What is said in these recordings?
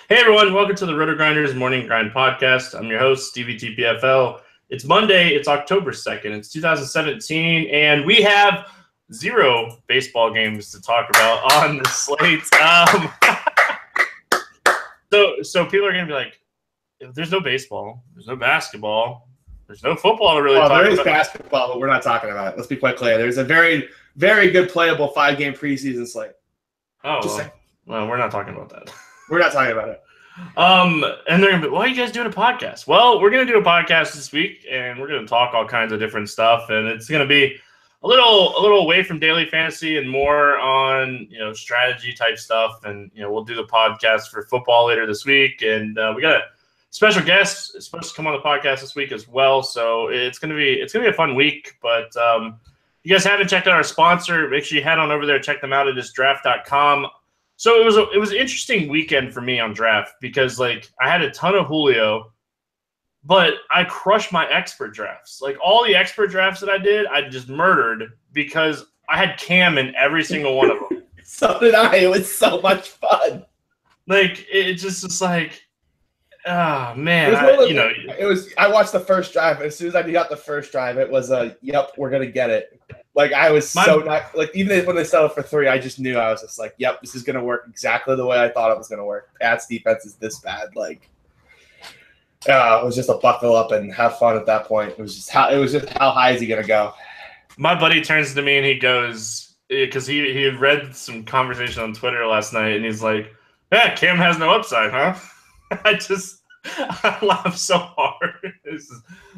Hey everyone, welcome to the Roto Grinders Morning Grind Podcast. I'm your host, Stevie TPFL. It's Monday, it's October 2nd, it's 2017, and we have 0 baseball games to talk about on the slate. So people are going to be like, there's no baseball, there's no basketball, there's no football to really talk about. There is basketball, but we're not talking about it. Let's be quite clear. There's a very, very good playable 5-game preseason slate. Well, we're not talking about that. We're not talking about it. And they're gonna be, why are you guys doing a podcast? Well, we're gonna do a podcast this week, and we're gonna talk all kinds of different stuff, and it's gonna be a little away from daily fantasy and more on strategy type stuff. And we'll do the podcast for football later this week, and we got a special guest supposed to come on the podcast this week as well. So it's gonna be a fun week. But you guys haven't checked out our sponsor, make sure you head on over there, check them out at draft.com. So it was an interesting weekend for me on draft because I had a ton of Julio, but I crushed my expert drafts. All the expert drafts that I did, I just murdered because I had Cam in every single one of them. So did I. It was so much fun. It just oh man, I watched the first drive. As soon as I got the first drive, it was yep, we're gonna get it. I was even when they settled for 3, I just knew. I was just like, yep, this is gonna work exactly the way I thought it was gonna work. Pat's defense is this bad. It was just a buckle up and have fun at that point. It was just how high is he gonna go? My buddy turns to me and he goes, because he had read some conversation on Twitter last night, and he's like, yeah, Cam has no upside, huh? I laughed so hard. It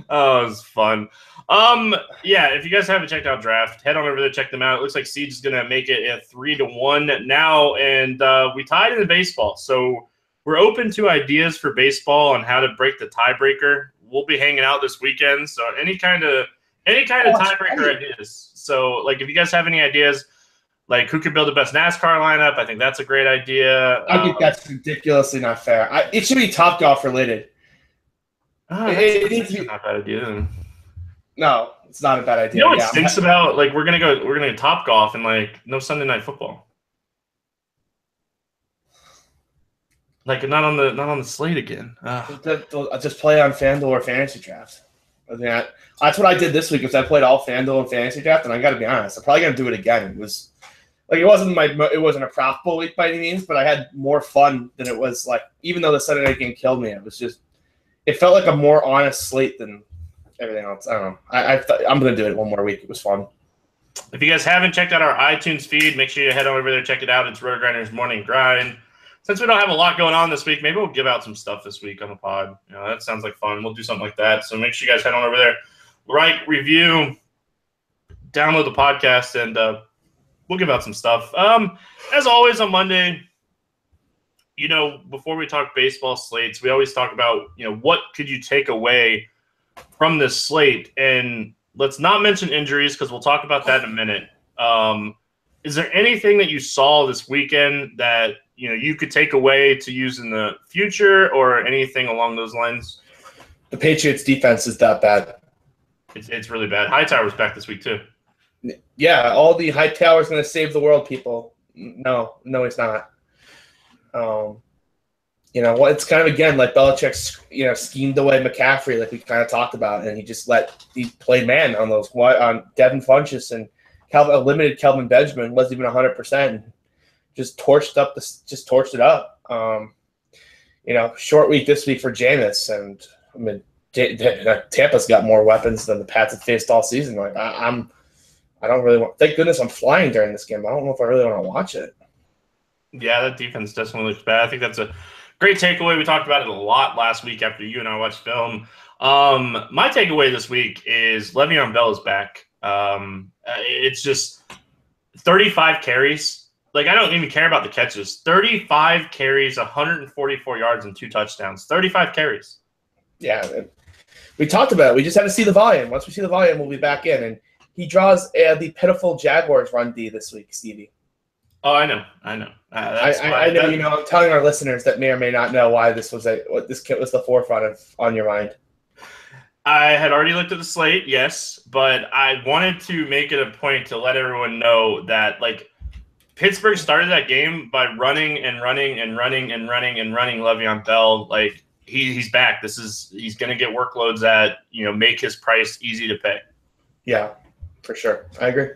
was fun. Yeah, if you guys haven't checked out Draft, head on over there, check them out. It looks like Siege is going to make it a 3-1 now, and we tied in the baseball. So we're open to ideas for baseball on how to break the tiebreaker. We'll be hanging out this weekend, so any kind of tiebreaker ideas. So if you guys have any ideas, who could build the best NASCAR lineup? I think that's a great idea. I think that's ridiculously not fair. It should be Top Golf related. It's not a bad idea. No, it's not a bad idea. You know what stinks about we're gonna go Top Golf and no Sunday Night Football. Not on the slate again. Just play on FanDuel or Fantasy Draft. I mean, that's what I did this week. Is I played all FanDuel and Fantasy Draft, and I got to be honest, I'm probably gonna do it again. It was it wasn't a profitable week by any means, but I had more fun than it was even though the Sunday night game killed me, it felt like a more honest slate than everything else. I don't know. I'm going to do it one more week. It was fun. If you guys haven't checked out our iTunes feed, make sure you head on over there, check it out. It's Roto Grinders Morning Grind. Since we don't have a lot going on this week, maybe we'll give out some stuff this week on the pod. That sounds like fun. We'll do something like that. So make sure you guys head on over there, write, review, download the podcast, and we'll give out some stuff. As always on Monday, before we talk baseball slates, we always talk about, what could you take away from this slate? And let's not mention injuries because we'll talk about that in a minute. Is there anything that you saw this weekend that, you could take away to use in the future or anything along those lines? The Patriots defense is that bad. It's really bad. Hightower's back this week too. Yeah, all the Hightower's going to save the world, people. No, he's not. It's kind of, again, Belichick, schemed away McCaffrey we kind of talked about, and he played man on Devin Funchess, and limited Kelvin Benjamin, wasn't even 100%, and just torched it up. Short week this week for Jameis, and I mean, Tampa's got more weapons than the Pats have faced all season. I don't really want. Thank goodness I'm flying during this game. I don't know if I really want to watch it. Yeah, that defense definitely looks bad. I think that's a great takeaway. We talked about it a lot last week after you and I watched film. My takeaway this week is Le'Veon Bell is back. It's just 35 carries. I don't even care about the catches. 35 carries, 144 yards, and 2 touchdowns. 35 carries. Yeah, we talked about it. We just have to see the volume. Once we see the volume, we'll be back in. And he draws the pitiful Jaguars run D this week, Stevie. Oh, I know. I know. I'm telling our listeners that may or may not know why this was the forefront on your mind. I had already looked at the slate, yes, but I wanted to make it a point to let everyone know that Pittsburgh started that game by running Le'Veon Bell. Like he's back. He's going to get workloads that make his price easy to pay. Yeah, for sure. I agree.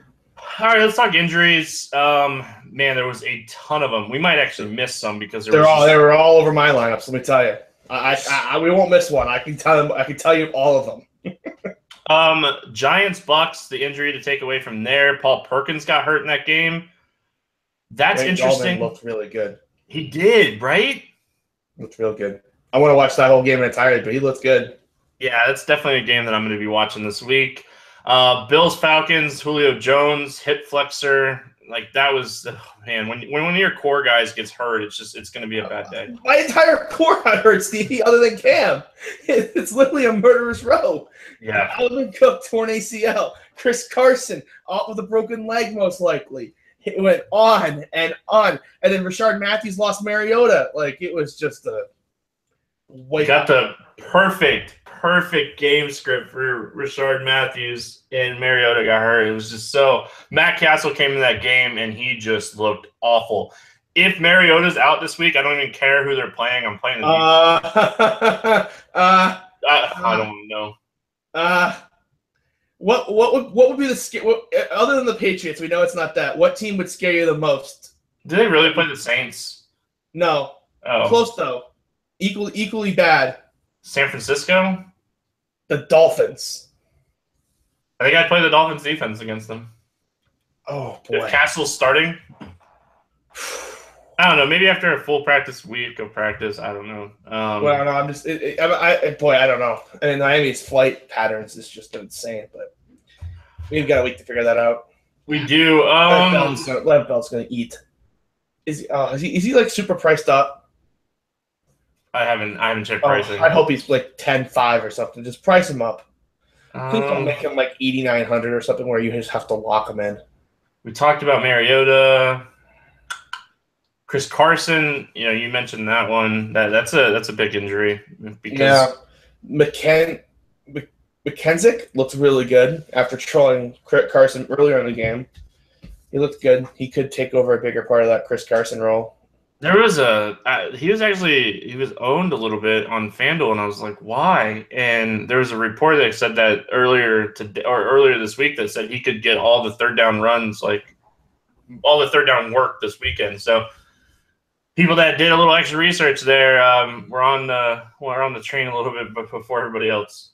All right, let's talk injuries. Man, there was a ton of them. We might actually miss some because they were all over my lineups. Let me tell you, we won't miss one. I can tell you all of them. Giants Bucks, the injury to take away from there. Paul Perkins got hurt in that game. That's interesting. Gallman looked really good. He did, right? Looked real good. I want to watch that whole game entirely, but he looked good. Yeah, that's definitely a game that I'm going to be watching this week. Bills Falcons, Julio Jones, hip flexor. Like that was man. When one of your core guys gets hurt, it's going to be a bad day. My entire core got hurt, Stevie, other than Cam. It's literally a murderous row. Yeah. Alvin Cook torn ACL. Chris Carson off with a broken leg, most likely. It went on and on, and then Rashard Matthews lost Mariota. Like it was just a. Got the perfect game script for Rashard Matthews, and Mariota got hurt. It was just so. Matt Castle came in that game, and he just looked awful. If Mariota's out this week, I don't even care who they're playing. I'm playing the I don't know. What would be the other than the Patriots? We know it's not that. What team would scare you the most? Do they really play the Saints? No. Oh. Close though. Equally bad. San Francisco? The Dolphins. I think I'd play the Dolphins defense against them. Oh boy. If Castle's starting, I don't know. Maybe after a full practice week of practice, I don't know. Well, no, I'm just. I don't know. And Miami's flight patterns is just insane, but we've got a week to figure that out. We do. Lev Bell's going to eat. Is he like super priced up? I haven't checked pricing. I hope he's like 10-5 or something. Just price him up. Think I'll make him like 8,900 or something, where you just have to lock him in. We talked about Mariota. Chris Carson, you mentioned that one. That's a big injury. Yeah, McKenzie looked really good after trolling Carson earlier in the game. He looked good. He could take over a bigger part of that Chris Carson role. There was he was owned a little bit on FanDuel, and I was like, why? And there was a report that said that earlier this week that said he could get all the third down runs, like all the third down work this weekend. So people that did a little extra research there, we're on the train a little bit before everybody else.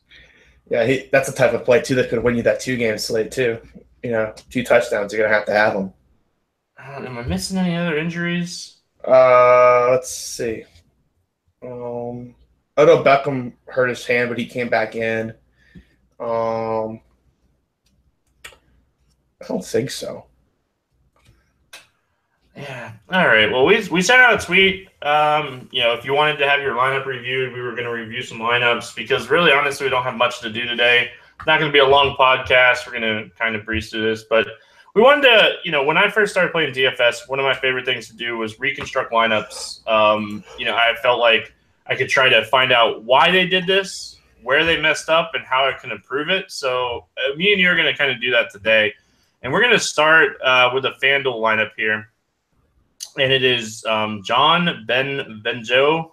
Yeah, that's the type of play too that could win you that 2-game slate too. 2 touchdowns. You're gonna have them. Am I missing any other injuries? Let's see. Odell Beckham hurt his hand, but he came back in. I don't think so. Yeah. All right. Well, we sent out a tweet. If you wanted to have your lineup reviewed, we were going to review some lineups because really, honestly, we don't have much to do today. It's not going to be a long podcast. We're going to kind of breeze through this, but we wanted to, when I first started playing DFS, one of my favorite things to do was reconstruct lineups. I felt like I could try to find out why they did this, where they messed up, and how I can improve it. So me and you are going to kind of do that today. And we're going to start with a FanDuel lineup here. And it is John Benjo.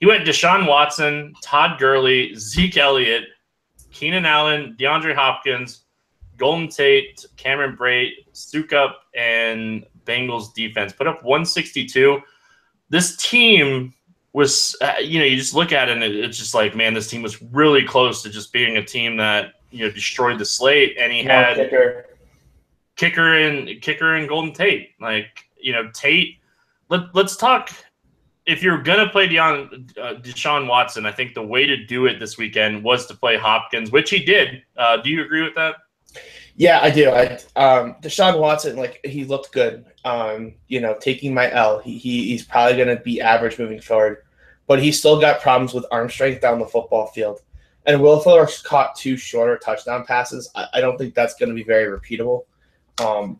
He went Deshaun Watson, Todd Gurley, Zeke Elliott, Keenan Allen, DeAndre Hopkins, Golden Tate, Cameron Brate, Sukup, and Bengals defense. Put up 162. This team was, you just look at it and it's just like, man, this team was really close to just being a team that, destroyed the slate. And he had kicker and Golden Tate. Like, Tate, let's talk. If you're going to play Deshaun Watson, I think the way to do it this weekend was to play Hopkins, which he did. Do you agree with that? Yeah, I do. Deshaun Watson, he looked good. Taking my L, he's probably going to be average moving forward, but he's still got problems with arm strength down the football field. And Will Fuller caught 2 shorter touchdown passes. I don't think that's going to be very repeatable.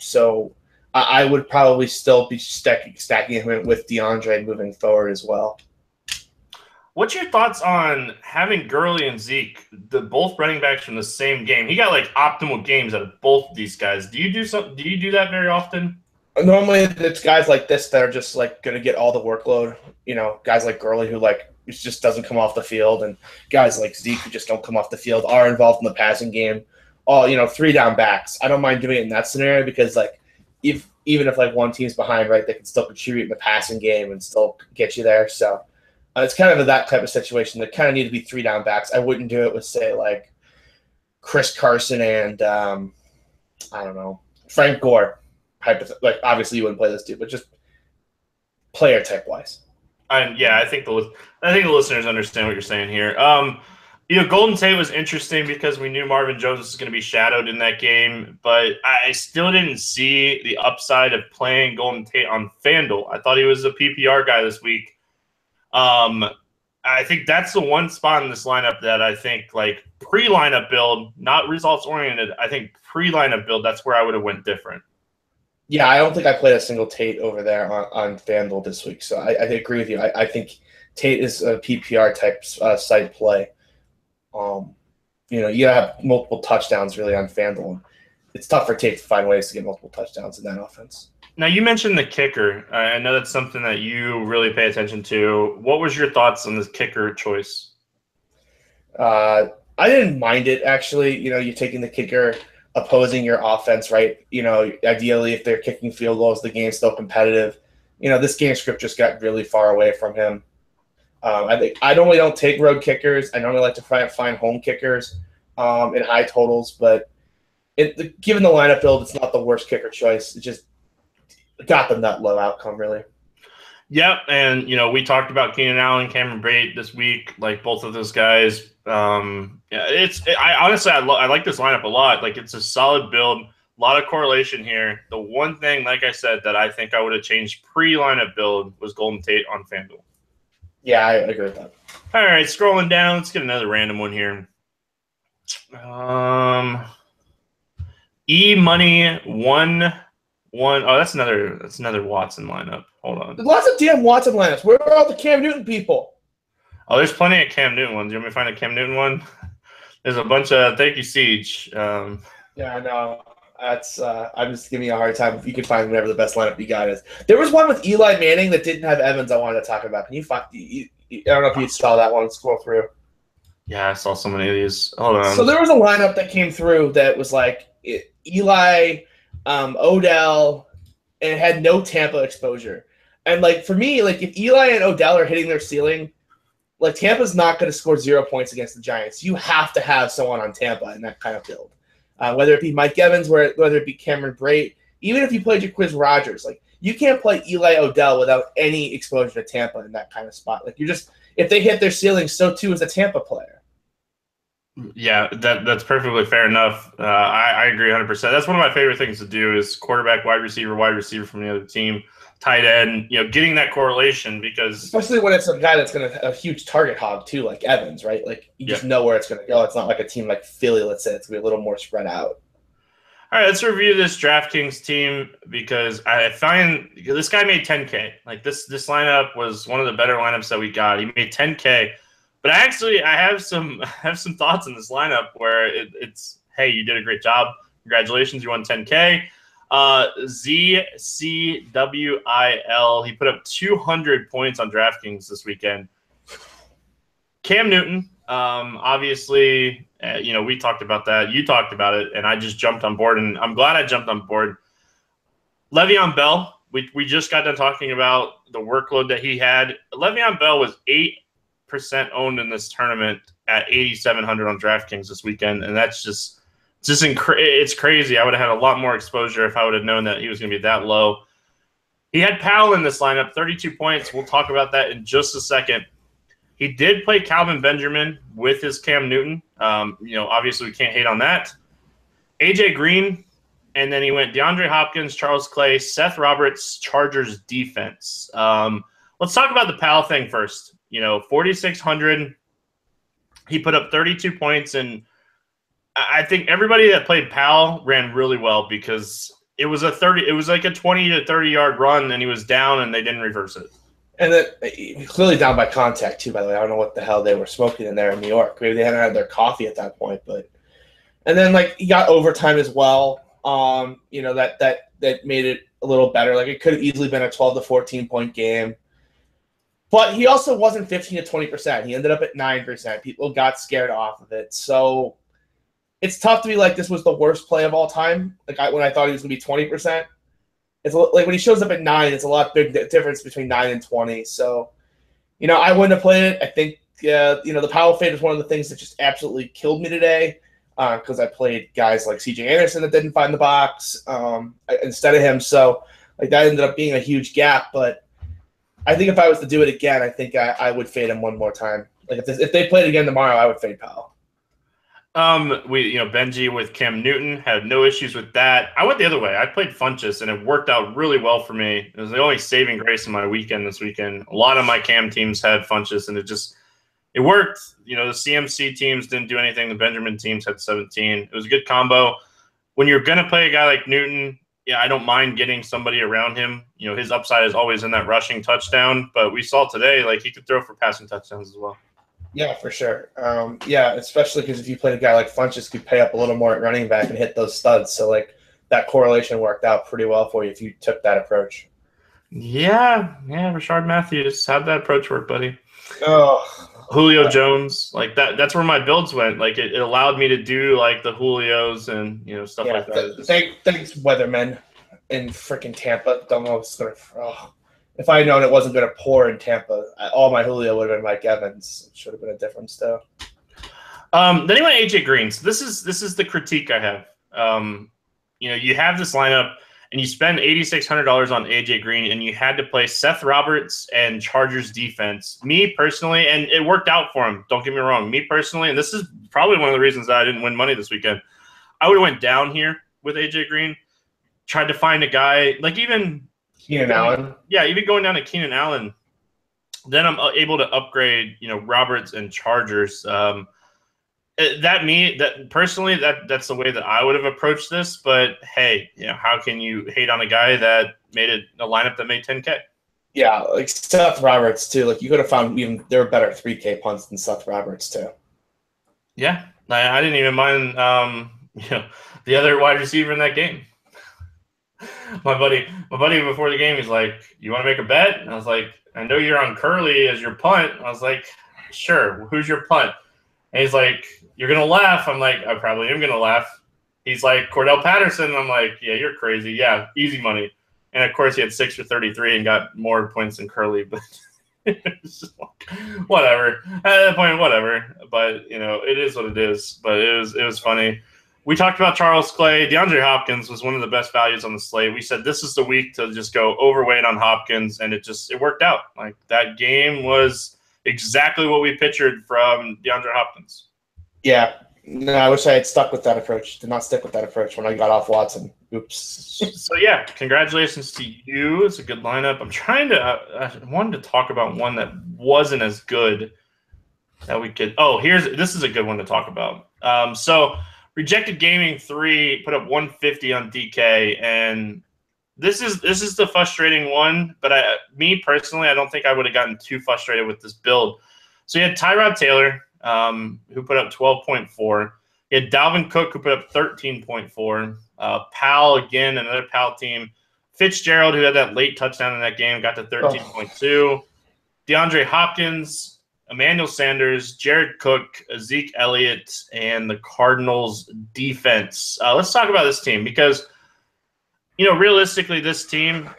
So I would probably still be stacking him with DeAndre moving forward as well. What's your thoughts on having Gurley and Zeke, both running backs from the same game? He got optimal games out of both of these guys. Do you do that very often? Normally, it's guys like this that are just like going to get all the workload. Guys like Gurley who like just doesn't come off the field, and guys like Zeke who just don't come off the field are involved in the passing game. All 3-down backs. I don't mind doing it in that scenario because like even if like one team's behind, right, they can still contribute in the passing game and still get you there. So it's kind of that type of situation that kind of need to be 3-down backs. I wouldn't do it with say like Chris Carson and I don't know, Frank Gore. Like obviously you wouldn't play this dude, but just player type wise. I think the listeners understand what you're saying here. Golden Tate was interesting because we knew Marvin Jones was going to be shadowed in that game, but I still didn't see the upside of playing Golden Tate on FanDuel. I thought he was a PPR guy this week. I think that's the one spot in this lineup that I think like pre-lineup build, not results oriented. I think pre-lineup build, that's where I would have went different. Yeah, I don't think I played a single Tate over there on FanDuel this week, so I agree with you. I think Tate is a PPR type site play. You gotta have multiple touchdowns really on FanDuel. It's tough for Tate to find ways to get multiple touchdowns in that offense. Now, you mentioned the kicker. I know that's something that you really pay attention to. What was your thoughts on this kicker choice? I didn't mind it, actually. You're taking the kicker opposing your offense, right? Ideally, if they're kicking field goals, the game's still competitive. This game script just got really far away from him. I normally don't take road kickers. I normally like to try and find home kickers in high totals, but given the lineup build, it's not the worst kicker choice. It just got them that low outcome, really. Yep, and we talked about Keenan Allen, Cameron Brate this week. Like both of those guys, I honestly like this lineup a lot. Like it's a solid build, a lot of correlation here. The one thing, like I said, that I think I would have changed pre-lineup build was Golden Tate on FanDuel. Yeah, I agree with that. All right, scrolling down, let's get another random one here. E-Money 1-1. Oh, that's another Watson lineup. Hold on. There's lots of damn Watson lineups. Where are all the Cam Newton people? Oh, there's plenty of Cam Newton ones. You want me to find a Cam Newton one? There's a bunch of thank you, Siege. Yeah, I know. That's I'm just giving you a hard time. If you can find whatever the best lineup you got is. There was one with Eli Manning that didn't have Evans I wanted to talk about. Can you find I don't know if you saw that one. Scroll through. Yeah, I saw so many of these. Hold on. So there was a lineup that came through that was like Eli, Odell, and it had no Tampa exposure. And like for me, like if Eli and Odell are hitting their ceiling, like Tampa's not going to score 0 points against the Giants. You have to have someone on Tampa in that kind of build. Whether it be Mike Evans, whether it be Cameron Brate, even if you play Jacquizz Rodgers, like you can't play Eli Odell without any exposure to Tampa in that kind of spot. Like if they hit their ceiling, so too is a Tampa player. Yeah, that's perfectly fair enough. I agree 100%. That's one of my favorite things to do is quarterback, wide receiver from the other team, tight end, getting that correlation because especially when it's a guy that's going to a huge target hog too, like Evans, right? Like you just know where it's going to go. It's not like a team like Philly, let's say. It's going to be a little more spread out. All right, let's review this DraftKings team because I find this guy made 10K. Like this lineup was one of the better lineups that we got. He made 10K. But I have some thoughts in this lineup where it's hey, you did a great job. Congratulations, you won 10K. ZCWIL, he put up 200 points on DraftKings this weekend. Cam Newton, obviously, we talked about that. You talked about it, and I just jumped on board, and I'm glad I jumped on board. Le'Veon Bell, we just got done talking about the workload that he had. Le'Veon Bell was 8% owned in this tournament at 8,700 on DraftKings this weekend, and that's it's crazy. I would have had a lot more exposure if I would have known that he was going to be that low. He had Powell in this lineup, 32 points. We'll talk about that in just a second. He did play Calvin Benjamin with his Cam Newton. Obviously we can't hate on that. AJ Green, and then he went DeAndre Hopkins, Charles Clay, Seth Roberts, Chargers defense. Let's talk about the Powell thing first. 4,600. He put up 32 points, and I think everybody that played Powell ran really well because it was like a 20 to 30 yard run, and he was down, and they didn't reverse it. And then clearly down by contact too. By the way, I don't know what the hell they were smoking in there in New York. Maybe they hadn't had their coffee at that point, and then like he got overtime as well. That that made it a little better. Like it could have easily been a 12 to 14 point game. But he also wasn't 15 to 20%. He ended up at 9%. People got scared off of it. So it's tough to be like, this was the worst play of all time. Like when I thought he was going to be 20%. It's like when he shows up at 9, it's a lot big difference between 9 and 20. So, I wouldn't have played it. I think, the power fade is one of the things that just absolutely killed me today because I played guys like CJ Anderson that didn't find the box instead of him. So, like, that ended up being a huge gap. But I think if I was to do it again, I think I would fade him one more time. Like, if they played again tomorrow, I would fade Powell. Benji with Cam Newton had no issues with that. I went the other way. I played Funchess, and it worked out really well for me. It was the only saving grace in my weekend this weekend. A lot of my Cam teams had Funchess, and it worked. The CMC teams didn't do anything. The Benjamin teams had 17. It was a good combo. When you're going to play a guy like Newton, I don't mind getting somebody around him. His upside is always in that rushing touchdown, but we saw today, like, he could throw for passing touchdowns as well. Yeah, for sure. Especially because if you played a guy like Funchess, you could pay up a little more at running back and hit those studs. So, like, that correlation worked out pretty well for you if you took that approach. Yeah, Rashard Matthews. How'd that approach work, buddy? Oh, Julio Jones, like that's where my builds went. Like it allowed me to do like the Julios and stuff like that. Thanks, weathermen in freaking Tampa. Don't know if it's gonna. If I had known it wasn't gonna pour in Tampa, all my Julio would have been Mike Evans. It should have been a difference though. Then he went AJ Green. So this is the critique I have. You have this lineup and you spend $8,600 on AJ Green, and you had to play Seth Roberts and Chargers defense. Me personally, and it worked out for him. Don't get me wrong. Me personally, and this is probably one of the reasons that I didn't win money this weekend. I would have went down here with AJ Green, tried to find a guy like even Keenan Allen. Yeah, even going down to Keenan Allen. Then I'm able to upgrade, Roberts and Chargers. That's the way that I would have approached this. But hey, how can you hate on a guy that made it a lineup that made 10K? Yeah, like Seth Roberts too. Like you could have found even there were better 3K punts than Seth Roberts too. Yeah, I didn't even mind. The other wide receiver in that game. My buddy before the game, he's like, "You want to make a bet?" And I was like, "I know you're on Curly as your punt." I was like, "Sure. Who's your punt?" And he's like, "You're going to laugh." I'm like, "I probably am going to laugh." He's like, "Cordell Patterson." I'm like, "Yeah, you're crazy. Yeah, easy money." And, of course, he had 6 for 33 and got more points than Curly. But it's just like, whatever. At that point, whatever. But, it is what it is. But it was funny. We talked about Charles Clay. DeAndre Hopkins was one of the best values on the slate. We said this is the week to just go overweight on Hopkins, and it worked out. Like, that game was exactly what we pictured from DeAndre Hopkins. Yeah. No, I wish I had stuck with that approach. Did not stick with that approach when I got off Watson. Oops. So, yeah, congratulations to you. It's a good lineup. I wanted to talk about one that wasn't as good that we could – this is a good one to talk about. So, Rejected Gaming 3 put up 150 on DK, and this is the frustrating one, but me personally, I don't think I would have gotten too frustrated with this build. So you had Tyrod Taylor, who put up 12.4. You had Dalvin Cook, who put up 13.4. Powell, again, another Powell team. Fitzgerald, who had that late touchdown in that game, got to 13.2. DeAndre Hopkins, Emmanuel Sanders, Jared Cook, Zeke Elliott, and the Cardinals defense. Let's talk about this team because – realistically, this team,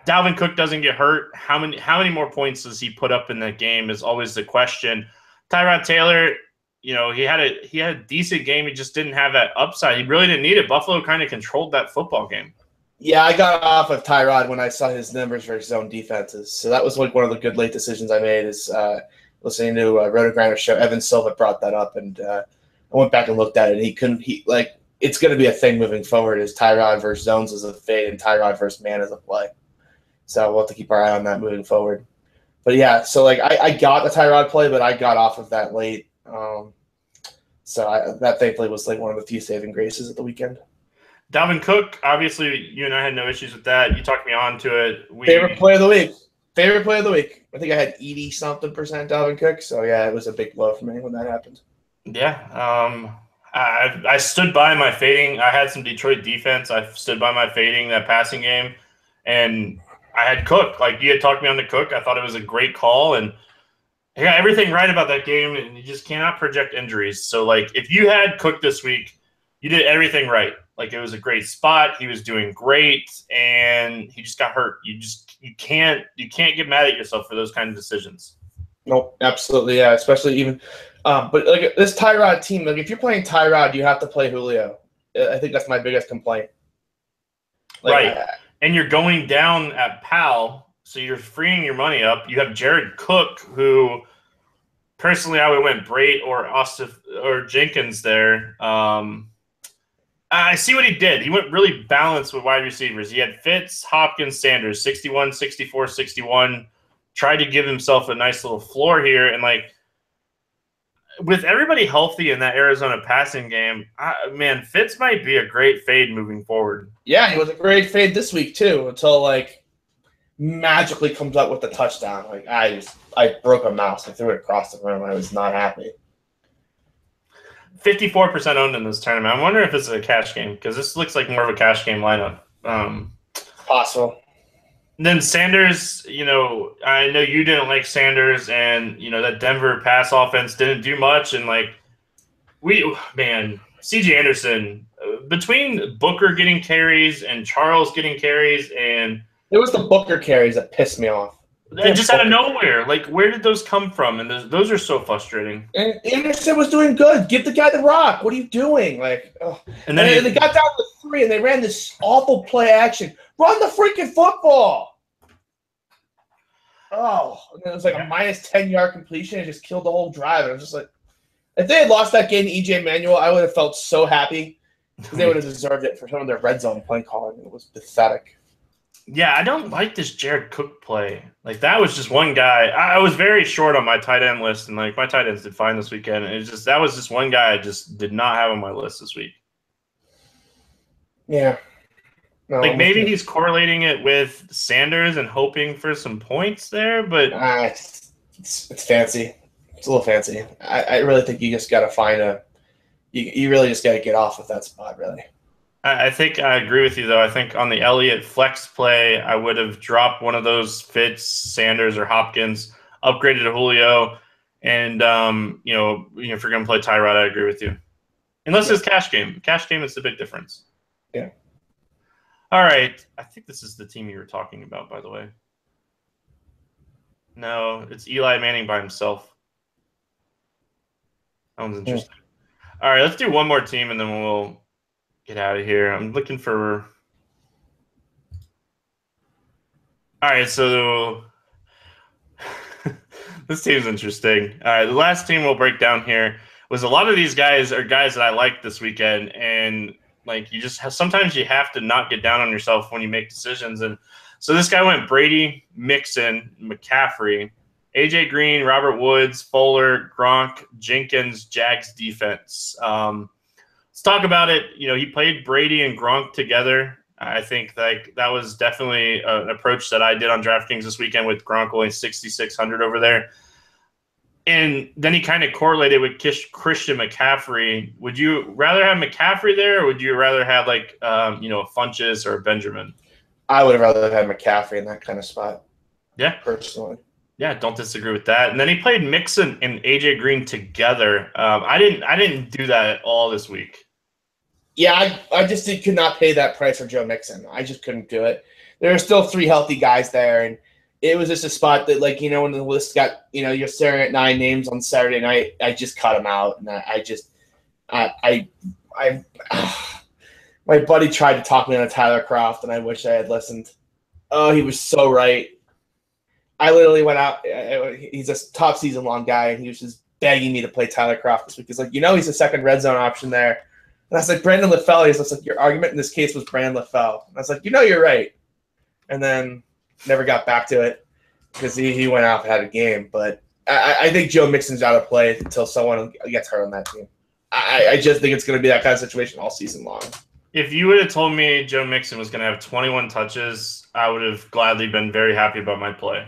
Dalvin Cook doesn't get hurt. How many more points does he put up in that game is always the question. Tyrod Taylor, he had a decent game. He just didn't have that upside. He really didn't need it. Buffalo kind of controlled that football game. Yeah, I got off of Tyrod when I saw his numbers versus zone defenses. So that was like one of the good late decisions I made is listening to Rotogrinder show. Evan Silva brought that up, and I went back and looked at it. And it's going to be a thing moving forward is Tyrod versus zones as a fade and Tyrod versus man as a play. So we'll have to keep our eye on that moving forward. But, yeah, so, I got the Tyrod play, but I got off of that late. That thankfully was, one of the few saving graces at the weekend. Dalvin Cook, obviously, you and I had no issues with that. You talked me on to it. Favorite play of the week. I think I had 80-something% Dalvin Cook. So, yeah, it was a big blow for me when that happened. Yeah. I stood by my fading. I had some Detroit defense. I stood by my fading that passing game, and I had Cook. Like, you had talked me on to Cook. I thought it was a great call, and I got everything right about that game, and you just cannot project injuries. So, like, if you had Cook this week, you did everything right. Like, it was a great spot. He was doing great, and he just got hurt. You can't get mad at yourself for those kind of decisions. Nope, absolutely, yeah. Especially even, but like this Tyrod team, like if you're playing Tyrod, you have to play Julio. I think that's my biggest complaint. Like, right, and you're going down at Powell, so you're freeing your money up. You have Jared Cook, who personally I would went Brait or Austin or Jenkins there. I see what he did. He went really balanced with wide receivers. He had Fitz, Hopkins, Sanders, 61, 64, 61. Tried to give himself a nice little floor here. And, like, with everybody healthy in that Arizona passing game, man, Fitz might be a great fade moving forward. Yeah, he was a great fade this week, too, until, like, magically comes up with the touchdown. Like, I broke a mouse. I threw it across the room. I was not happy. 54% owned in this tournament. I wonder if it's a cash game, because this looks like more of a cash game lineup. Possible. Then Sanders, I know you didn't like Sanders, and, that Denver pass offense didn't do much. And, like, C.J. Anderson, between Booker getting carries and Charles getting carries, and it was the Booker carries that pissed me off. Just out of nowhere. Like, where did those come from? And those are so frustrating. And Anderson was doing good. Give the guy the rock. What are you doing? Like, and then they got down to 3, and they ran this awful play action. Run the freaking football. Oh, and then it was like a minus 10-yard completion. It just killed the whole drive. And I was just like, if they had lost that game to E.J. Manuel, I would have felt so happy because they would have deserved it for some of their red zone play calling. It was pathetic. Yeah, I don't like this Jared Cook play. Like, that was just one guy. I was very short on my tight end list, and, like, my tight ends did fine this weekend. And that was just one guy I just did not have on my list this week. Yeah. No, like, maybe he's correlating it with Sanders and hoping for some points there, but it's fancy. It's a little fancy. I really think you just got to find you really just got to get off with that spot, really. I think I agree with you, though. I think on the Elliott flex play, I would have dropped one of those Fitz, Sanders, or Hopkins, upgraded to Julio, and if you're going to play Tyrod, I agree with you. Unless it's cash game. Cash game is the big difference. Yeah. All right. I think this is the team you were talking about, by the way. No, it's Eli Manning by himself. That one's interesting. Yeah. All right, let's do one more team, and then we'll get out of here. I'm looking for. All right, so this team's interesting. All right, the last team we'll break down here was a lot of these guys are guys that I liked this weekend, and like sometimes you have to not get down on yourself when you make decisions. And so this guy went Brady, Mixon, McCaffrey, AJ Green, Robert Woods, Fuller, Gronk, Jenkins, Jags defense. Let's talk about it. He played Brady and Gronk together. I think that was definitely an approach that I did on DraftKings this weekend with Gronk only 6,600 over there. And then he kind of correlated with Christian McCaffrey. Would you rather have McCaffrey there, or would you rather have Funchess or Benjamin? I would have rather had McCaffrey in that kind of spot. Yeah, personally. Yeah, don't disagree with that. And then he played Mixon and AJ Green together. I didn't do that at all this week. Yeah, I just could not pay that price for Joe Mixon. I just couldn't do it. There are still 3 healthy guys there, and it was just a spot that, like, when the list got, you're staring at 9 names on Saturday night, I just cut them out, and my buddy tried to talk me into Tyler Kroft, and I wish I had listened. Oh, he was so right. I literally went out. He's a top season long guy, and he was just begging me to play Tyler Kroft this week. He's like, he's a second red zone option there. And I was like, Brandon LaFell. He's like, your argument in this case was Brandon LaFell. And I was like, you're right. And then never got back to it because he went out and had a game. But I think Joe Mixon's out of play until someone gets hurt on that team. I just think it's going to be that kind of situation all season long. If you would have told me Joe Mixon was going to have 21 touches, I would have gladly been very happy about my play.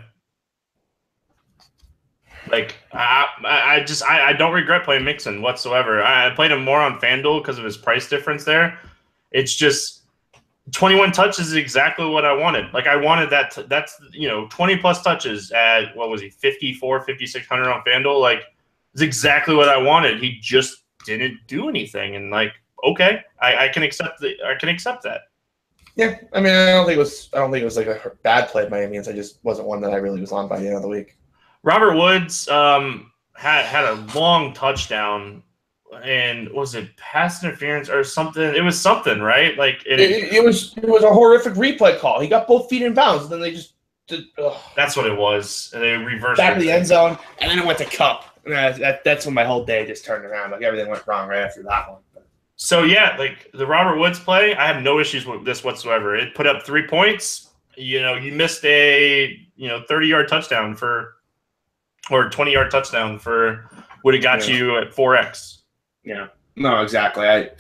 Like I don't regret playing Mixon whatsoever. I played him more on FanDuel because of his price difference there. It's just 21 touches is exactly what I wanted. Like I wanted that. That's 20 plus touches at what was he 5,600 on FanDuel. Like it's exactly what I wanted. He just didn't do anything, and like okay, I can accept that. Yeah, I mean I don't think it was like a bad play by any means. I just wasn't one that I really was on by the end of the week. Robert Woods had a long touchdown, and was it pass interference or something? It was something, right? Like it was a horrific replay call. He got both feet in bounds, and then they just did. That's what it was. And they reversed back of the end zone, and then it went to Cup. That's when my whole day just turned around. Like everything went wrong right after that one. So yeah, like the Robert Woods play, I have no issues with this whatsoever. It put up 3 points. You missed a 30-yard touchdown or 20-yard touchdown would have got you at 4x. Yeah. No, exactly. I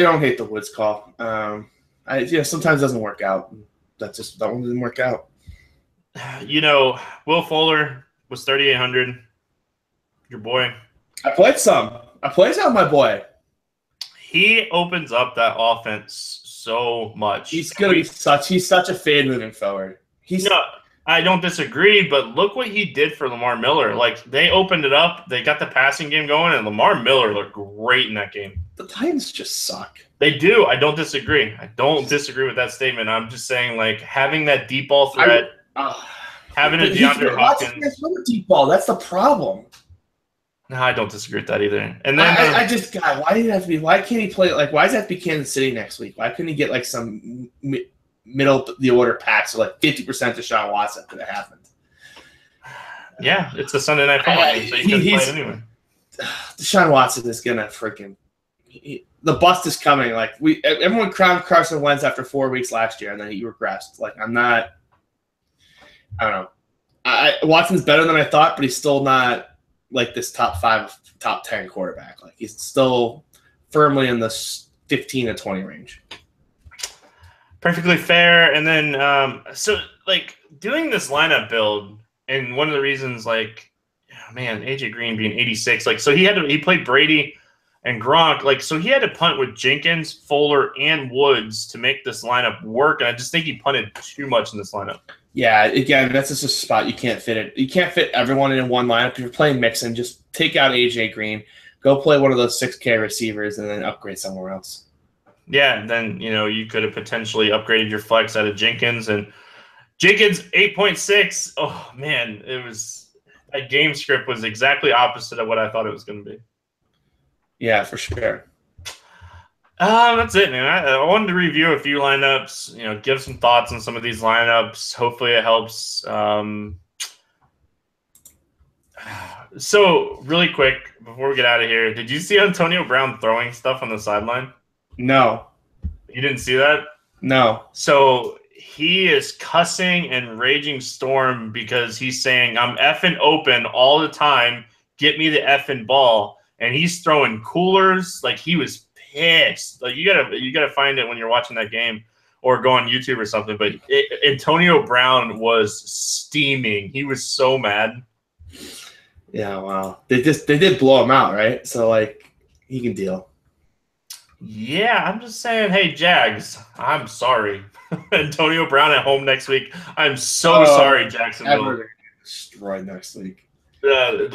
don't hate the Woods call. Sometimes it doesn't work out. That one didn't work out. Will Fuller was 3,800. Your boy. I played some, my boy. He opens up that offense so much. He's such a fade moving forward. I don't disagree, but look what he did for Lamar Miller. Like they opened it up, they got the passing game going, and Lamar Miller looked great in that game. The Titans just suck. They do. I don't disagree. With that statement. I'm just saying, like having that deep ball threat, having a DeAndre Hopkins. Deep ball. That's the problem. No, I don't disagree with that either. And then why did it have to be? Why can't he play? Like, why does it have to be Kansas City next week? Why couldn't he get like some middle of the order patch, so like 50% Deshaun Watson could have happened? Yeah, it's a Sunday night football game, so you can play it anyway. Deshaun Watson is gonna freaking the bust is coming. Like everyone crowned Carson Wentz after 4 weeks last year, and then he regressed. Like I don't know. Watson's better than I thought, but he's still not like this top 5, top 10 quarterback. Like he's still firmly in the 15 to 20 range. Perfectly fair. And then, so like doing this lineup build, and one of the reasons, like, man, AJ Green being 86, like, so he played Brady and Gronk, like, so he had to punt with Jenkins, Fuller, and Woods to make this lineup work. And I just think he punted too much in this lineup. Yeah, again, that's just a spot you can't fit it. You can't fit everyone in one lineup. If you're playing Mixon, just take out AJ Green, go play one of those 6K receivers, and then upgrade somewhere else. Yeah, and then you could have potentially upgraded your flex out of Jenkins, and Jenkins 8.6. Oh man, that game script was exactly opposite of what I thought it was going to be. Yeah, for sure. That's it, man. I wanted to review a few lineups, give some thoughts on some of these lineups. Hopefully it helps. So really quick, before we get out of here, did you see Antonio Brown throwing stuff on the sideline? No. You didn't see that? No. So he is cussing and raging storm because he's saying, I'm effing open all the time. Get me the effing ball. And he's throwing coolers. Like he was pissed. Like you gotta find it when you're watching that game or go on YouTube or something. But Antonio Brown was steaming. He was so mad. Yeah, wow. They did blow him out, right? So like he can deal. Yeah, I'm just saying, hey Jags, I'm sorry. Antonio Brown at home next week. I'm so sorry, Jacksonville. Destroyed next week. Lev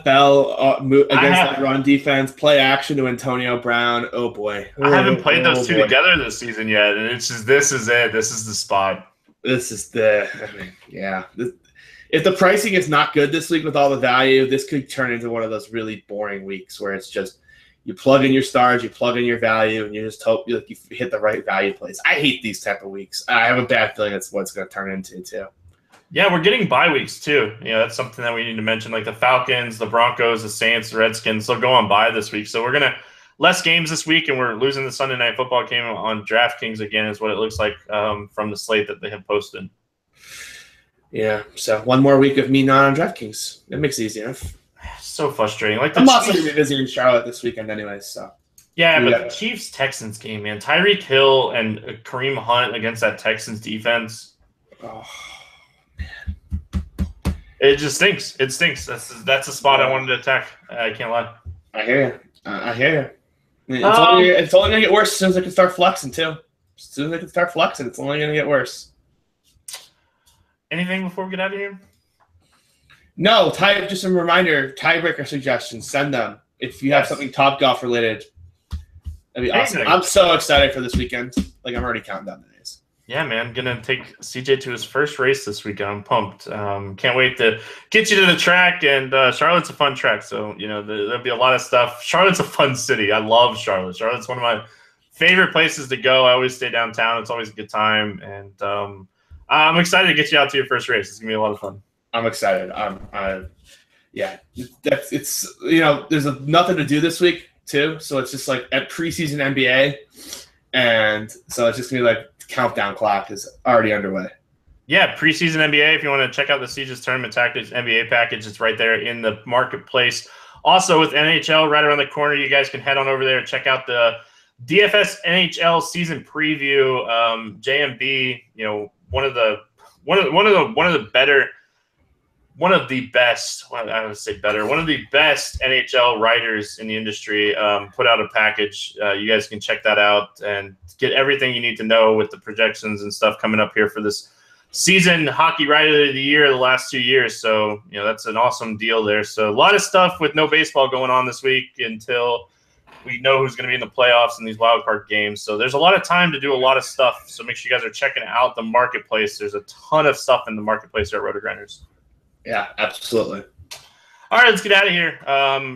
Bell against that run defense, play action to Antonio Brown. Oh boy, I haven't played those two together this season yet, and it's just this is it. This is the spot. If the pricing is not good this week with all the value, this could turn into one of those really boring weeks where it's just you plug in your stars, you plug in your value, and you just hope you hit the right value plays. I hate these type of weeks. I have a bad feeling that's what it's going to turn into too. Yeah, we're getting bye weeks too. That's something that we need to mention. Like the Falcons, the Broncos, the Saints, the Redskins, they'll go on bye this week. So we're going to less games this week, and we're losing the Sunday Night Football game on DraftKings again is what it looks like from the slate that they have posted. Yeah, so one more week of me not on DraftKings. It makes it easy enough. So frustrating. Like I'm also going to be busy in Charlotte this weekend anyways. So yeah, but the Chiefs-Texans game, man. Tyreek Hill and Kareem Hunt against that Texans defense. Oh. It just stinks. It stinks. That's the spot I wanted to attack. I can't lie. I hear you. I hear you. It's only going to get worse as soon as they can start flexing, too. As soon as they can start flexing, it's only going to get worse. Anything before we get out of here? No, just a reminder, tiebreaker suggestions, send them. If you have something Topgolf related, that'd be awesome. I'm so excited for this weekend. Like, I'm already counting down the days. Yeah, man. Gonna take CJ to his first race this weekend. I'm pumped. Can't wait to get you to the track. And Charlotte's a fun track, so there'll be a lot of stuff. Charlotte's a fun city. I love Charlotte. Charlotte's one of my favorite places to go. I always stay downtown. It's always a good time, and I'm excited to get you out to your first race. It's gonna be a lot of fun. I'm excited. There's nothing to do this week too, so it's just like at preseason NBA, and so it's just gonna be like countdown clock is already underway. Yeah, preseason NBA. If you want to check out the Siege's Tournament Tactics NBA package, it's right there in the marketplace. Also, with NHL right around the corner, you guys can head on over there and check out the DFS NHL season preview. JMB, one of the best NHL writers in the industry, put out a package. You guys can check that out and get everything you need to know with the projections and stuff coming up here for this season. Hockey Writer of the Year the last 2 years. So, that's an awesome deal there. So a lot of stuff with no baseball going on this week until we know who's going to be in the playoffs and these wild card games. So there's a lot of time to do a lot of stuff. So make sure you guys are checking out the marketplace. There's a ton of stuff in the marketplace here at RotoGrinders. Yeah, absolutely. All right, let's get out of here.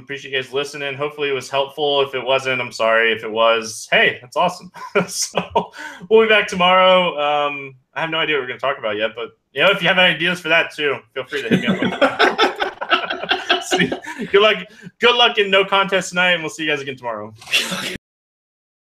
Appreciate you guys listening. Hopefully it was helpful. If it wasn't, I'm sorry. If it was, hey, that's awesome. So we'll be back tomorrow. I have no idea what we're going to talk about yet, but if you have any ideas for that too, feel free to hit me up. Good luck in no contest tonight, and we'll see you guys again tomorrow.